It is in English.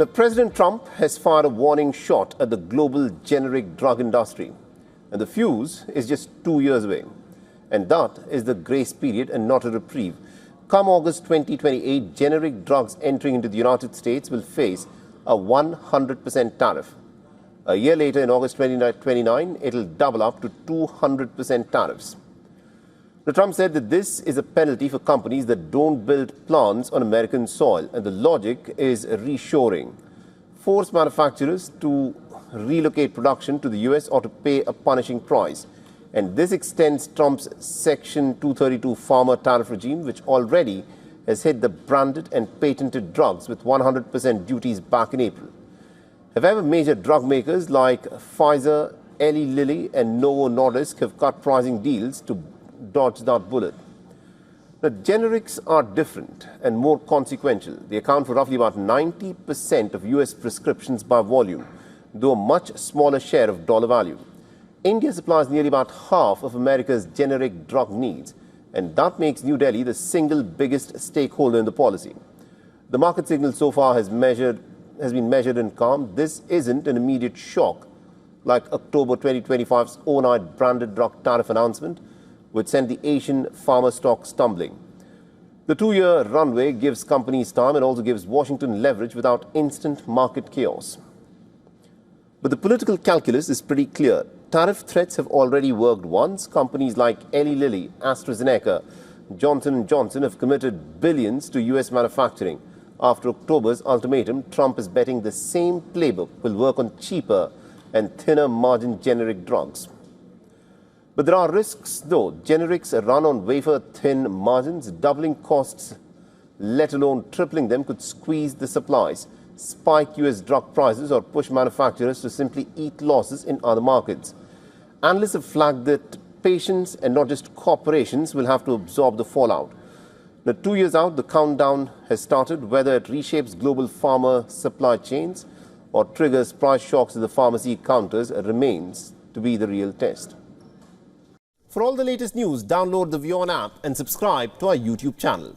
Now, President Trump has fired a warning shot at the global generic drug industry, and the fuse is just 2 years away. And that is the grace period and not a reprieve. Come August 2028, generic drugs entering into the United States will face a 100% tariff. A year later, in August 2029, it will double up to 200% tariffs. Now, Trump said that this is a penalty for companies that don't build plants on American soil, and the logic is reshoring. Force manufacturers to relocate production to the US or to pay a punishing price. And this extends Trump's Section 232 pharma tariff regime, which already has hit the branded and patented drugs with 100% duties back in April. However, major drug makers like Pfizer, Eli Lilly and Novo Nordisk have cut pricing deals to dodge that bullet. Now, generics are different and more consequential. They account for roughly about 90% of US prescriptions by volume, though a much smaller share of dollar value. India supplies nearly about half of America's generic drug needs, and that makes New Delhi the single biggest stakeholder in the policy. The market signal so far has been measured and calm. This isn't an immediate shock like October 2025's overnight branded drug tariff announcement, which sent the Asian pharma stocks tumbling. The 2-year runway gives companies time and also gives Washington leverage without instant market chaos. But the political calculus is pretty clear. Tariff threats have already worked once. Companies like Eli Lilly, AstraZeneca, Johnson & Johnson have committed billions to US manufacturing. After October's ultimatum, Trump is betting the same playbook will work on cheaper and thinner margin generic drugs. But there are risks, though. Generics run on wafer-thin margins. Doubling costs, let alone tripling them, could squeeze the supplies, spike US drug prices, or push manufacturers to simply eat losses in other markets. Analysts have flagged that patients and not just corporations will have to absorb the fallout. Now, 2 years out, the countdown has started. Whether it reshapes global pharma supply chains or triggers price shocks at the pharmacy counters remains to be the real test. For all the latest news, download the WION app and subscribe to our YouTube channel.